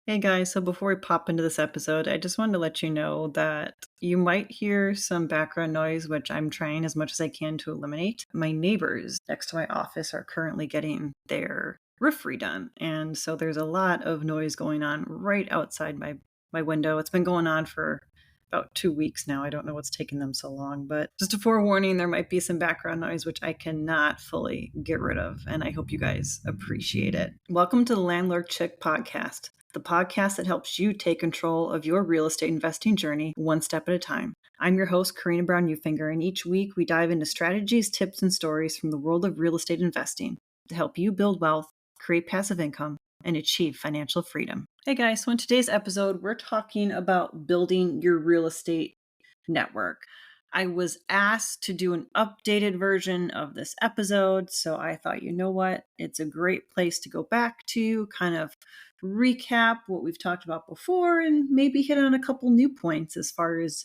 Hey guys, so before we pop into this episode, I just wanted to let you know that you might hear some background noise, which I'm trying as much as I can to eliminate. My neighbors next to my office are currently getting their roof redone, and so there's a lot of noise going on right outside my window. It's been going on for about 2 weeks now. I don't know what's taking them so long, but just a forewarning, there might be some background noise, which I cannot fully get rid of, and I hope you guys appreciate it. Welcome to the Landlord Chick podcast, the podcast that helps you take control of your real estate investing journey one step at a time. I'm your host, Karina Brown-Ufinger, and each week we dive into strategies, tips, and stories from the world of real estate investing to help you build wealth, create passive income, and achieve financial freedom. Hey guys, so in today's episode, we're talking about building your real estate network. I was asked to do an updated version of this episode, so I thought, you know what? It's a great place to go back to, kind of recap what we've talked about before, and maybe hit on a couple new points as far as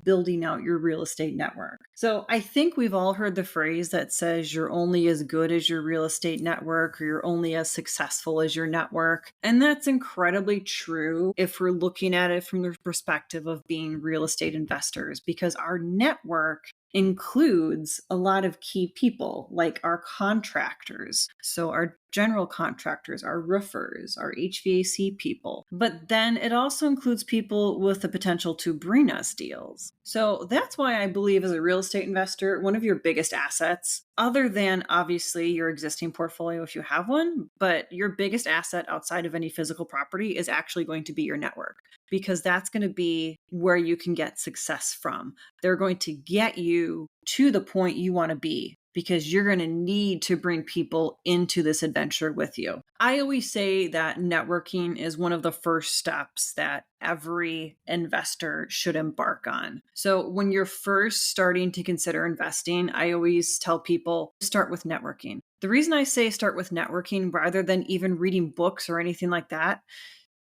building out your real estate network. So I think we've all heard the phrase that says you're only as good as your real estate network, or you're only as successful as your network. And that's incredibly true if we're looking at it from the perspective of being real estate investors, because our network includes a lot of key people like our contractors. So our general contractors, our roofers, our HVAC people. But then it also includes people with the potential to bring us deals. So that's why I believe as a real estate investor, one of your biggest assets, other than obviously your existing portfolio if you have one, but your biggest asset outside of any physical property is actually going to be your network, because that's going to be where you can get success from. They're going to get you to the point you want to be, because you're going to need to bring people into this adventure with you. I always say that networking is one of the first steps that every investor should embark on. So when you're first starting to consider investing, I always tell people start with networking. The reason I say start with networking rather than even reading books or anything like that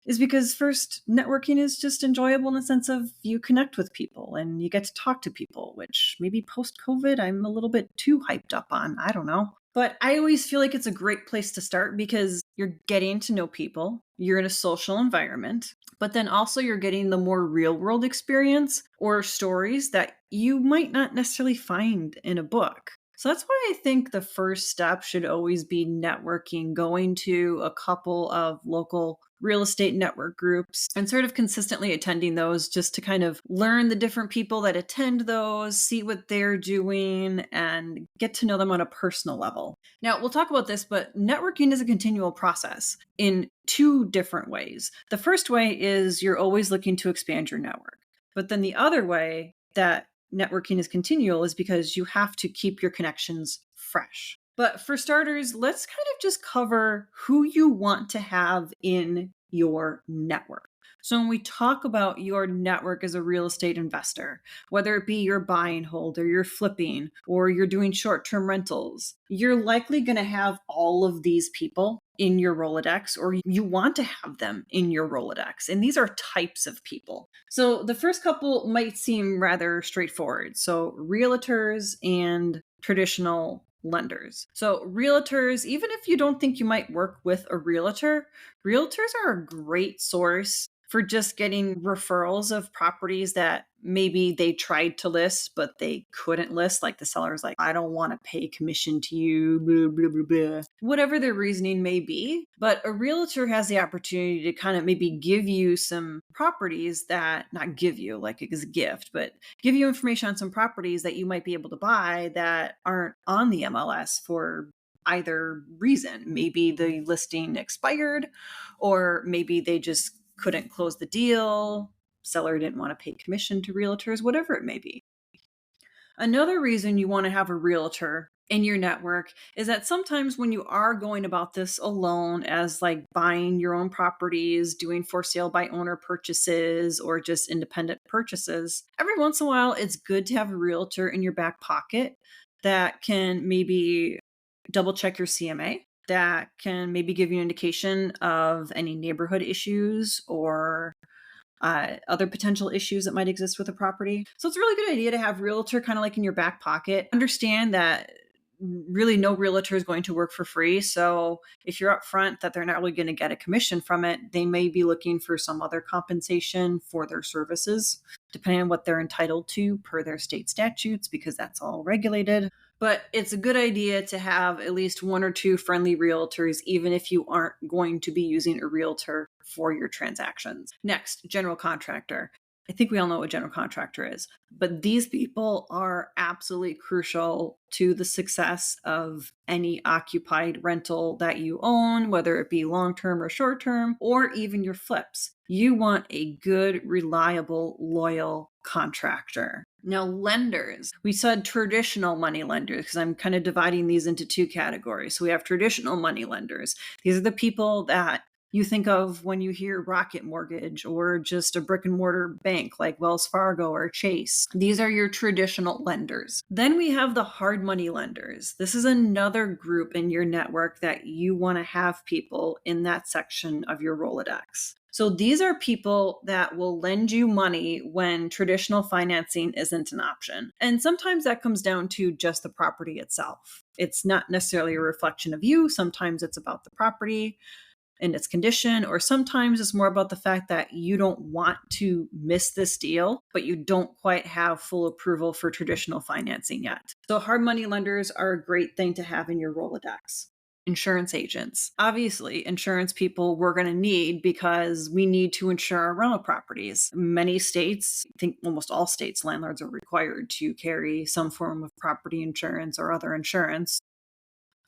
is because first, networking is just enjoyable in the sense of you connect with people and you get to talk to people, which maybe post-COVID, I'm a little bit too hyped up on. I don't know. But I always feel like it's a great place to start because you're getting to know people, you're in a social environment, but then also you're getting the more real world experience or stories that you might not necessarily find in a book. So that's why I think the first step should always be networking, going to a couple of local real estate network groups and sort of consistently attending those just to kind of learn the different people that attend those, see what they're doing, and get to know them on a personal level. Now, we'll talk about this, but networking is a continual process in two different ways. The first way is you're always looking to expand your network. But then the other way that networking is continual is because you have to keep your connections fresh. But for starters, let's kind of just cover who you want to have in your network. So when we talk about your network as a real estate investor, whether it be you're buy and hold or you're flipping or you're doing short-term rentals, you're likely going to have all of these people in your Rolodex, or you want to have them in your Rolodex. And these are types of people. So the first couple might seem rather straightforward. So realtors and traditional lenders. So realtors, even if you don't think you might work with a realtor, realtors are a great source for just getting referrals of properties that maybe they tried to list, but they couldn't list. Like the seller's like, I don't want to pay commission to you, blah, blah, blah, blah. Whatever their reasoning may be. But a realtor has the opportunity to kind of maybe give you some properties that, not give you like it is a gift, but give you information on some properties that you might be able to buy that aren't on the MLS for either reason. Maybe the listing expired, or maybe they just couldn't close the deal, seller didn't want to pay commission to realtors, whatever it may be. Another reason you want to have a realtor in your network is that sometimes when you are going about this alone, as like buying your own properties, doing for sale by owner purchases, or just independent purchases, every once in a while, it's good to have a realtor in your back pocket that can maybe double check your CMA, that can maybe give you an indication of any neighborhood issues or other potential issues that might exist with a property. So it's a really good idea to have realtor kind of like in your back pocket. Understand that really no realtor is going to work for free. So if you're upfront that they're not really going to get a commission from it, they may be looking for some other compensation for their services, depending on what they're entitled to per their state statutes, because that's all regulated. But it's a good idea to have at least one or two friendly realtors, even if you aren't going to be using a realtor for your transactions. Next, general contractor. I think we all know what general contractor is, but these people are absolutely crucial to the success of any occupied rental that you own, whether it be long-term or short-term, or even your flips. You want a good, reliable, loyal contractor. Now, lenders. We said traditional money lenders because I'm kind of dividing these into two categories. So we have traditional money lenders. These are the people that you think of when you hear Rocket Mortgage or just a brick and mortar bank like Wells Fargo or Chase. These are your traditional lenders. Then we have the hard money lenders. This is another group in your network that you want to have people in that section of your Rolodex. So these are people that will lend you money when traditional financing isn't an option. And sometimes that comes down to just the property itself. It's not necessarily a reflection of you. Sometimes it's about the property and its condition, or sometimes it's more about the fact that you don't want to miss this deal, but you don't quite have full approval for traditional financing yet. So hard money lenders are a great thing to have in your Rolodex. Insurance agents. Obviously, insurance people we're going to need because we need to insure our rental properties. Many states, I think almost all states, landlords are required to carry some form of property insurance or other insurance.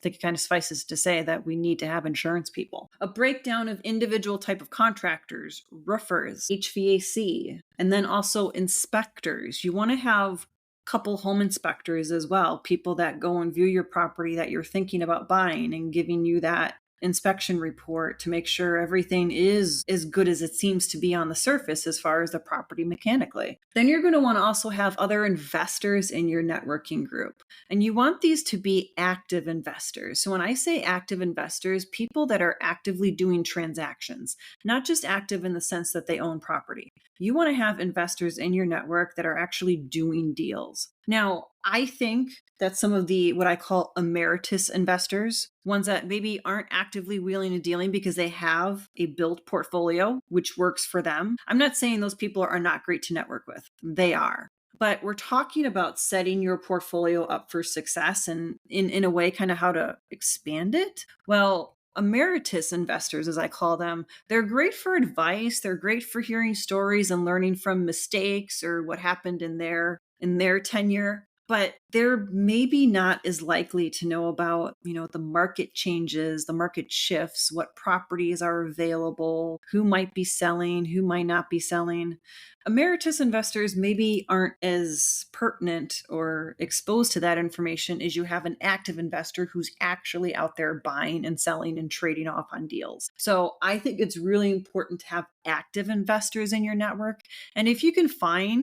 I think it kind of suffices to say that we need to have insurance people. A breakdown of individual type of contractors, roofers, HVAC, and then also inspectors. You want to have a couple home inspectors as well, people that go and view your property that you're thinking about buying and giving you that inspection report to make sure everything is as good as it seems to be on the surface as far as the property mechanically. Then you're going to want to also have other investors in your networking group. And you want these to be active investors. So when I say active investors, people that are actively doing transactions, not just active in the sense that they own property. You want to have investors in your network that are actually doing deals. Now, I think that some of the what I call emeritus investors, ones that maybe aren't actively wheeling and dealing because they have a built portfolio, which works for them. I'm not saying those people are not great to network with. They are. But we're talking about setting your portfolio up for success and in a way kind of how to expand it. Well, emeritus investors, as I call them, they're great for advice. They're great for hearing stories and learning from mistakes or what happened in their tenure. But they're maybe not as likely to know about, the market changes, the market shifts, what properties are available, who might be selling, who might not be selling. Emeritus investors maybe aren't as pertinent or exposed to that information as you have an active investor who's actually out there buying and selling and trading off on deals. So I think it's really important to have active investors in your network. And if you can find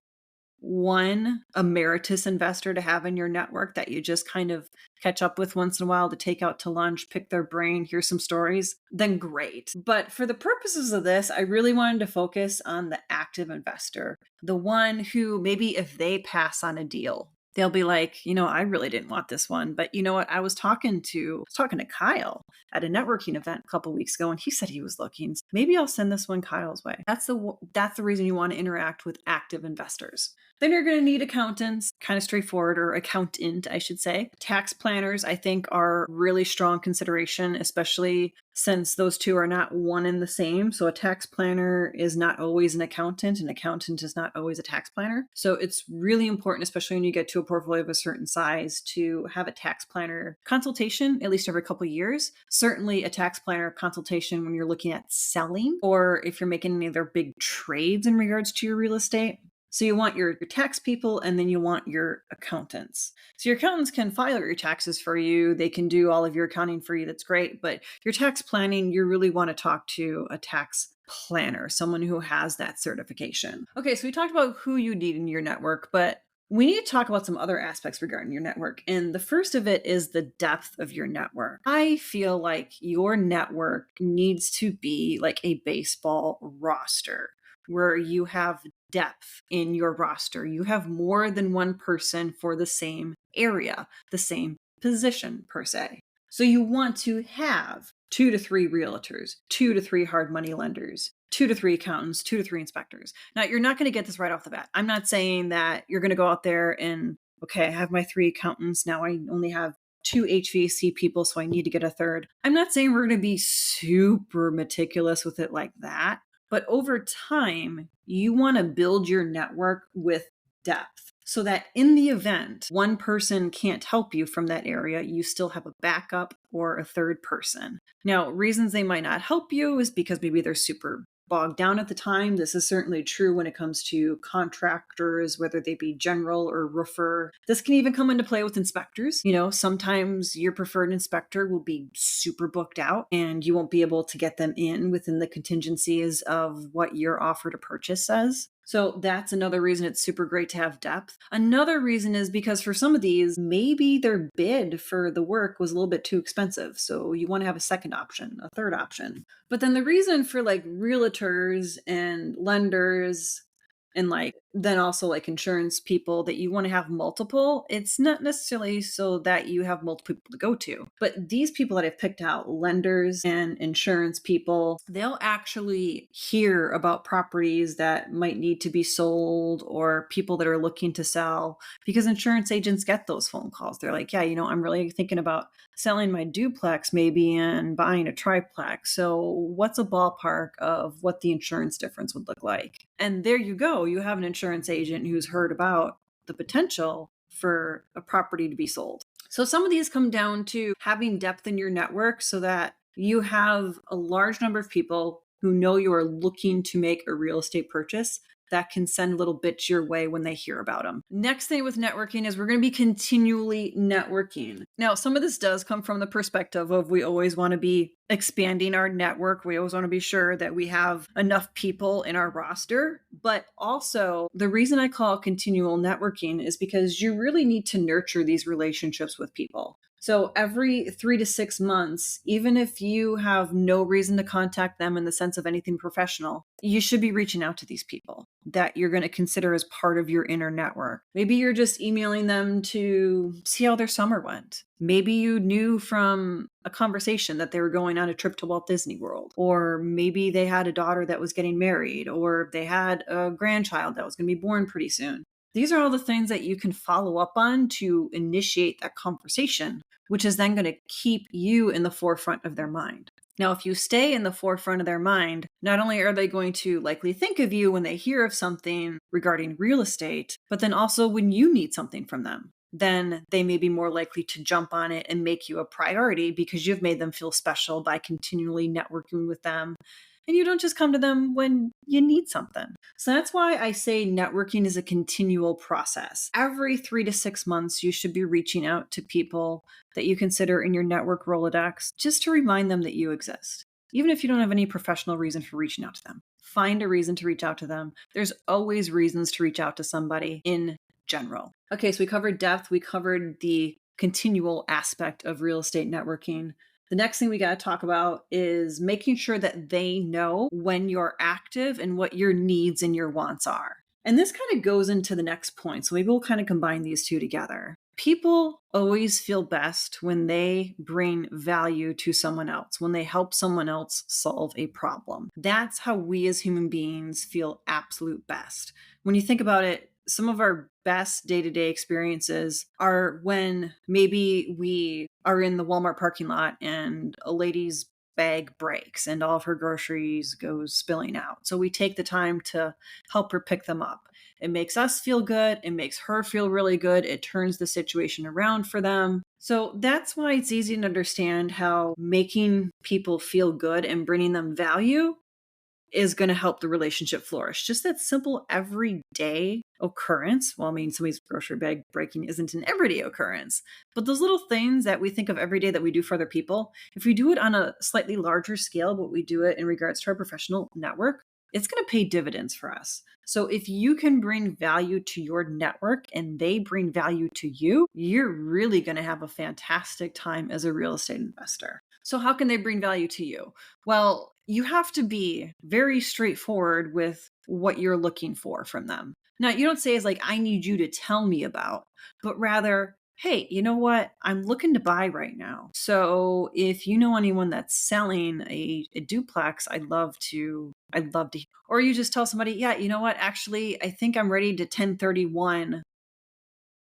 one emeritus investor to have in your network that you just kind of catch up with once in a while to take out to lunch, pick their brain, hear some stories, then great. But for the purposes of this, I really wanted to focus on the active investor, the one who maybe if they pass on a deal, they'll be like, I really didn't want this one, but you know what? I was talking to Kyle at a networking event a couple weeks ago, and he said he was looking. Maybe I'll send this one Kyle's way. That's the reason you want to interact with active investors. Then you're going to need accountants, kind of straightforward, or accountant, I should say. Tax planners, I think, are really strong consideration, especially since those two are not one and the same. So a tax planner is not always an accountant is not always a tax planner. So it's really important, especially when you get to a portfolio of a certain size, to have a tax planner consultation at least every couple of years. Certainly a tax planner consultation when you're looking at selling or if you're making any other big trades in regards to your real estate. So you want your tax people and then you want your accountants. So your accountants can file your taxes for you. They can do all of your accounting for you. That's great. But your tax planning, you really want to talk to a tax planner, someone who has that certification. Okay, so we talked about who you need in your network, but we need to talk about some other aspects regarding your network. And the first of it is the depth of your network. I feel like your network needs to be like a baseball roster where you have depth in your roster. You have more than one person for the same area, the same position per se. So you want to have 2 to 3 realtors, 2 to 3 hard money lenders, 2 to 3 accountants, 2 to 3 inspectors. Now, you're not going to get this right off the bat. I'm not saying that you're going to go out there and, okay, I have my 3 accountants. Now I only have 2 HVAC people, so I need to get a third. I'm not saying we're going to be super meticulous with it like that. But over time, you want to build your network with depth so that in the event one person can't help you from that area, you still have a backup or a third person. Now, reasons they might not help you is because maybe they're super bogged down at the time. This is certainly true when it comes to contractors, whether they be general or roofer. This can even come into play with inspectors. Sometimes your preferred inspector will be super booked out and you won't be able to get them in within the contingencies of what your offer to purchase says. So that's another reason it's super great to have depth. Another reason is because for some of these, maybe their bid for the work was a little bit too expensive. So you want to have a second option, a third option. But then the reason for like realtors and lenders and then also insurance people that you want to have multiple, it's not necessarily so that you have multiple people to go to. But these people that I've picked out, lenders and insurance people, they'll actually hear about properties that might need to be sold or people that are looking to sell because insurance agents get those phone calls. They're like, yeah, I'm really thinking about selling my duplex maybe and buying a triplex. So what's a ballpark of what the insurance difference would look like? And there you go. You have an insurance agent who's heard about the potential for a property to be sold. So some of these come down to having depth in your network so that you have a large number of people who know you are looking to make a real estate purchase that can send little bits your way when they hear about them. Next thing with networking is we're going to be continually networking. Now, some of this does come from the perspective of we always want to be expanding our network. We always want to be sure that we have enough people in our roster. But also, the reason I call it continual networking is because you really need to nurture these relationships with people. So every 3 to 6 months, even if you have no reason to contact them in the sense of anything professional, you should be reaching out to these people that you're going to consider as part of your inner network. Maybe you're just emailing them to see how their summer went. Maybe you knew from a conversation that they were going on a trip to Walt Disney World, or maybe they had a daughter that was getting married, or they had a grandchild that was going to be born pretty soon. These are all the things that you can follow up on to initiate that conversation, which is then going to keep you in the forefront of their mind. Now, if you stay in the forefront of their mind, not only are they going to likely think of you when they hear of something regarding real estate, but then also when you need something from them, then they may be more likely to jump on it and make you a priority because you've made them feel special by continually networking with them. And you don't just come to them when you need something. So that's why I say networking is a continual process. Every 3 to 6 months, you should be reaching out to people that you consider in your network Rolodex just to remind them that you exist. Even if you don't have any professional reason for reaching out to them, find a reason to reach out to them. There's always reasons to reach out to somebody in general. Okay, so we covered depth. We covered the continual aspect of real estate networking. The next thing we got to talk about is making sure that they know when you're active and what your needs and your wants are. And this kind of goes into the next point. So maybe we'll kind of combine these two together. People always feel best when they bring value to someone else, when they help someone else solve a problem. That's how we as human beings feel absolute best. When you think about it, some of our best day-to-day experiences are when maybe we are in the Walmart parking lot and a lady's bag breaks and all of her groceries goes spilling out. So we take the time to help her pick them up. It makes us feel good. It makes her feel really good. It turns the situation around for them. So that's why it's easy to understand how making people feel good and bringing them value is going to help the relationship flourish. Just that simple everyday occurrence. Well, I mean, somebody's grocery bag breaking isn't an everyday occurrence, but those little things that we think of every day that we do for other people, if we do it on a slightly larger scale, but we do it in regards to our professional network, it's going to pay dividends for us. So if you can bring value to your network and they bring value to you, you're really going to have a fantastic time as a real estate investor. So how can they bring value to you? Well, you have to be very straightforward with what you're looking for from them. Now, you don't say it's like, I need you to tell me about, but rather, hey, you know what? I'm looking to buy right now. So if you know anyone that's selling a duplex, I'd love to. Or you just tell somebody, yeah, you know what? Actually, I think I'm ready to 1031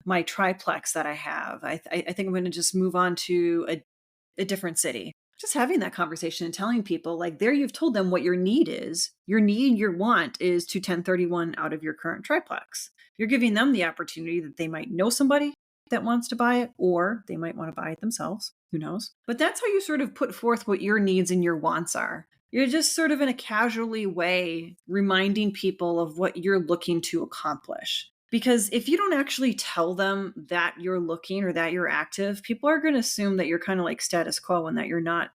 my triplex that I have. I think I'm going to just move on to a different city. Just having that conversation and telling people, like, there you've told them what your need is. Your need, your want is to 1031 out of your current triplex. You're giving them the opportunity that they might know somebody that wants to buy it, or they might want to buy it themselves. Who knows? But that's how you sort of put forth what your needs and your wants are. You're just sort of in a casually way reminding people of what you're looking to accomplish. Because if you don't actually tell them that you're looking or that you're active, people are going to assume that you're kind of like status quo and that you're not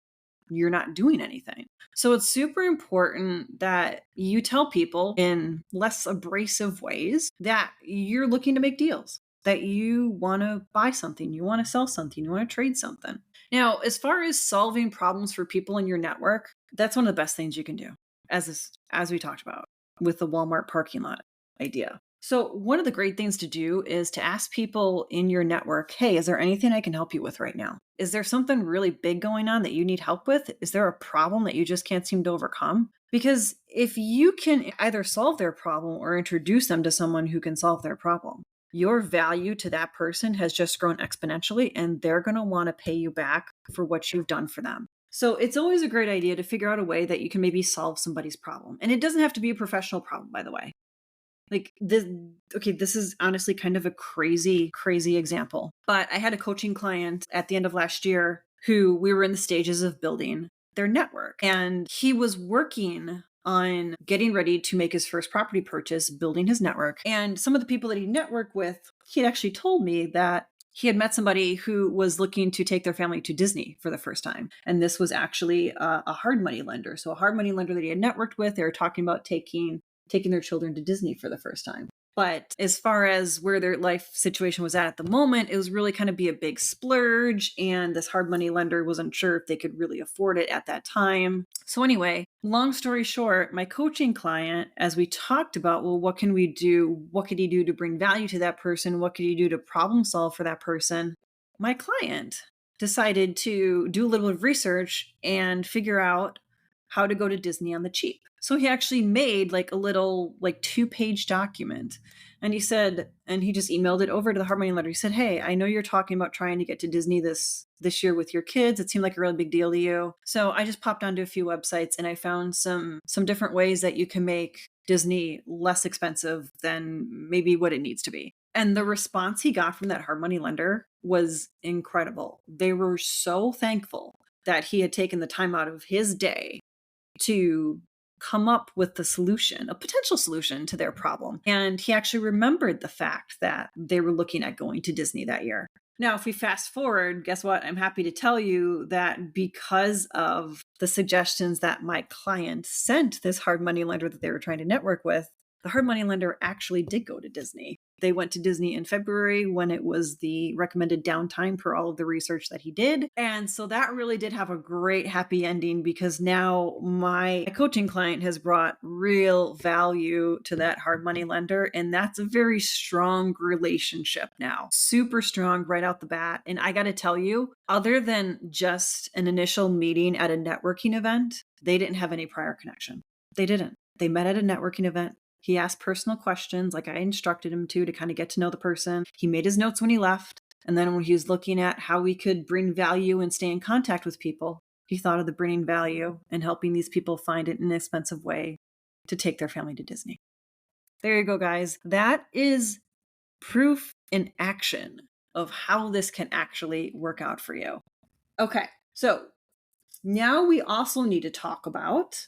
doing anything. So it's super important that you tell people in less abrasive ways that you're looking to make deals, that you want to buy something, you want to sell something, you want to trade something. Now, as far as solving problems for people in your network, that's one of the best things you can do, as we talked about with the Walmart parking lot idea. So, one of the great things to do is to ask people in your network, hey, is there anything I can help you with right now? Is there something really big going on that you need help with? Is there a problem that you just can't seem to overcome? Because if you can either solve their problem or introduce them to someone who can solve their problem, your value to that person has just grown exponentially, and they're going to want to pay you back for what you've done for them. So it's always a great idea to figure out a way that you can maybe solve somebody's problem. And it doesn't have to be a professional problem, by the way. Like this, okay, this is honestly kind of a crazy, crazy example. But I had a coaching client at the end of last year who we were in the stages of building their network. And he was working on getting ready to make his first property purchase, building his network. And some of the people that he networked with, he had actually told me that he had met somebody who was looking to take their family to Disney for the first time. And this was actually a hard money lender. So a hard money lender that he had networked with, they were talking about taking their children to Disney for the first time. But as far as where their life situation was at the moment, it was really kind of be a big splurge. And this hard money lender wasn't sure if they could really afford it at that time. So anyway, long story short, my coaching client, as we talked about, well, what can we do? What could he do to bring value to that person? What could he do to problem solve for that person? My client decided to do a little bit of research and figure out how to go to Disney on the cheap. So he actually made like a little 2-page document. And he said, and he just emailed it over to the hard money lender. He said, hey, I know you're talking about trying to get to Disney this year with your kids. It seemed like a really big deal to you. So I just popped onto a few websites and I found some different ways that you can make Disney less expensive than maybe what it needs to be. And the response he got from that hard money lender was incredible. They were so thankful that he had taken the time out of his day to come up with the solution, a potential solution to their problem. And he actually remembered the fact that they were looking at going to Disney that year. Now, if we fast forward, guess what? I'm happy to tell you that because of the suggestions that my client sent this hard money lender that they were trying to network with, the hard money lender actually did go to Disney. They went to Disney in February when it was the recommended downtime for all of the research that he did. And so that really did have a great happy ending because now my coaching client has brought real value to that hard money lender. And that's a very strong relationship now, super strong right out the bat. And I got to tell you, other than just an initial meeting at a networking event, they didn't have any prior connection. They didn't. They met at a networking event. He asked personal questions like I instructed him to kind of get to know the person. He made his notes when he left. And then when he was looking at how we could bring value and stay in contact with people, he thought of the bringing value and helping these people find an inexpensive way to take their family to Disney. There you go, guys. That is proof in action of how this can actually work out for you. Okay, so now we also need to talk about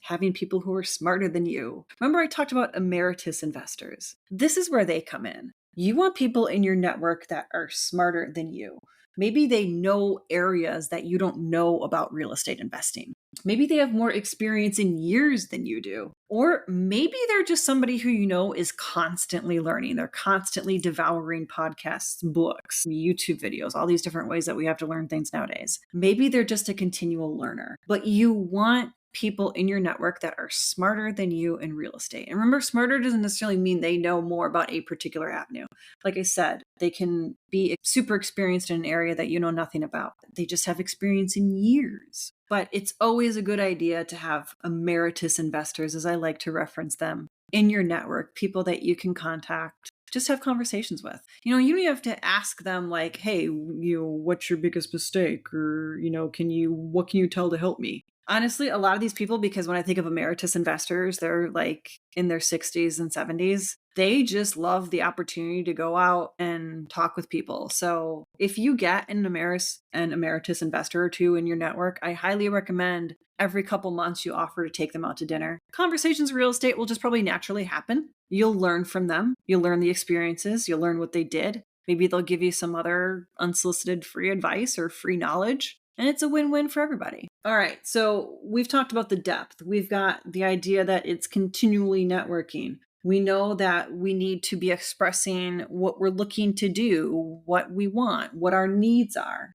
having people who are smarter than you. Remember, I talked about emeritus investors. This is where they come in. You want people in your network that are smarter than you. Maybe they know areas that you don't know about real estate investing. Maybe they have more experience in years than you do. Or maybe they're just somebody who you know is constantly learning. They're constantly devouring podcasts, books, YouTube videos, all these different ways that we have to learn things nowadays. Maybe they're just a continual learner. But you want people in your network that are smarter than you in real estate. And remember, smarter doesn't necessarily mean they know more about a particular avenue. Like I said, they can be super experienced in an area that you know nothing about. They just have experience in years. But it's always a good idea to have emeritus investors, as I like to reference them, in your network, people that you can contact, just have conversations with. You don't have to ask them like, hey, what's your biggest mistake? Or, what can you tell to help me? Honestly, a lot of these people, because when I think of emeritus investors, they're like in their 60s and 70s. They just love the opportunity to go out and talk with people. So if you get an emeritus investor or two in your network, I highly recommend every couple months you offer to take them out to dinner. Conversations in real estate will just probably naturally happen. You'll learn from them. You'll learn the experiences. You'll learn what they did. Maybe they'll give you some other unsolicited free advice or free knowledge. And it's a win-win for everybody. All right, so we've talked about the depth. We've got the idea that it's continually networking. We know that we need to be expressing what we're looking to do, what we want, what our needs are.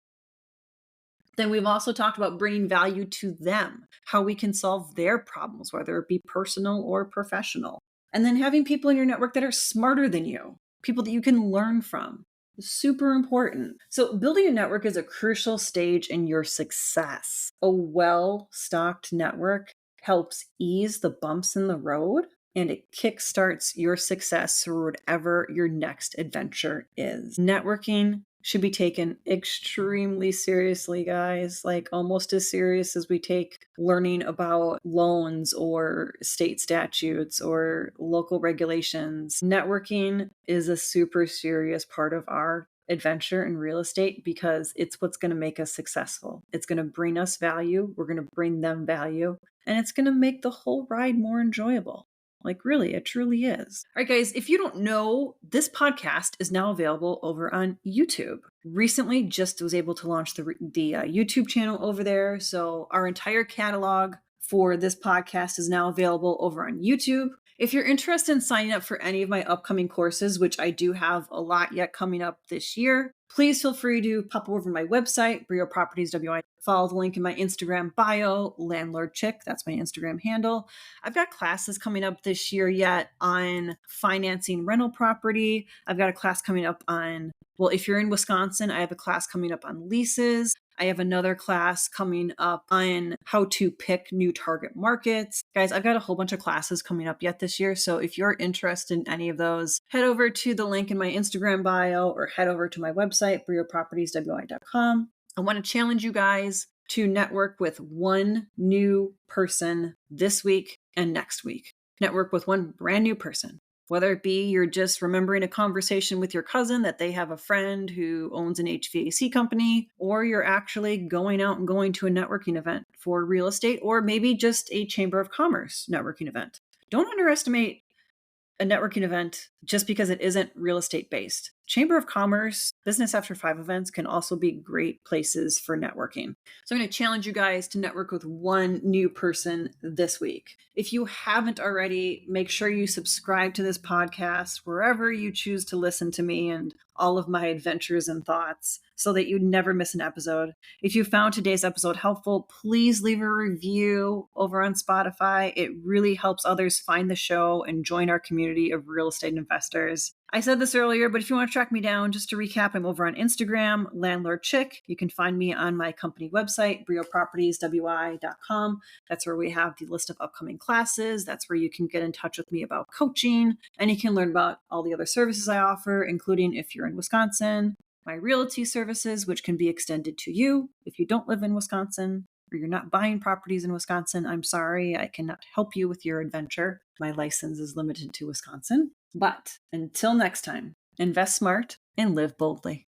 Then we've also talked about bringing value to them, how we can solve their problems, whether it be personal or professional. And then having people in your network that are smarter than you, people that you can learn from. Super important. So building a network is a crucial stage in your success. A well-stocked network helps ease the bumps in the road, and it kickstarts your success through whatever your next adventure is. Networking should be taken extremely seriously, guys, like almost as serious as we take learning about loans or state statutes or local regulations. Networking is a super serious part of our adventure in real estate because it's what's going to make us successful. It's going to bring us value. We're going to bring them value, and it's going to make the whole ride more enjoyable. Like, really, it truly is. All right, guys, if you don't know, this podcast is now available over on YouTube. Recently, just was able to launch the YouTube channel over there. So our entire catalog for this podcast is now available over on YouTube. If you're interested in signing up for any of my upcoming courses, which I do have a lot yet coming up this year, please feel free to pop over to my website, Brio Properties WI. Follow the link in my Instagram bio, Landlord Chick. That's my Instagram handle. I've got classes coming up this year yet on financing rental property. I've got a class coming up on, well, if you're in Wisconsin, I have a class coming up on leases. I have another class coming up on how to pick new target markets. Guys, I've got a whole bunch of classes coming up yet this year. So if you're interested in any of those, head over to the link in my Instagram bio or head over to my website, briopropertieswi.com. I want to challenge you guys to network with one new person this week and next week. Network with one brand new person. Whether it be you're just remembering a conversation with your cousin that they have a friend who owns an HVAC company, or you're actually going out and going to a networking event for real estate, or maybe just a Chamber of Commerce networking event. Don't underestimate a networking event just because it isn't real estate based. Chamber of Commerce, Business After 5 events can also be great places for networking. So I'm going to challenge you guys to network with one new person this week. If you haven't already, make sure you subscribe to this podcast wherever you choose to listen to me and all of my adventures and thoughts so that you never miss an episode. If you found today's episode helpful, please leave a review over on Spotify. It really helps others find the show and join our community of real estate investors. I said this earlier, but if you want to track me down, just to recap, I'm over on Instagram, Landlord Chick. You can find me on my company website, briopropertieswi.com. That's where we have the list of upcoming classes. That's where you can get in touch with me about coaching, and you can learn about all the other services I offer, including if you're in Wisconsin, my realty services, which can be extended to you if you don't live in Wisconsin or you're not buying properties in Wisconsin. I'm sorry, I cannot help you with your adventure. My license is limited to Wisconsin. But until next time, invest smart and live boldly.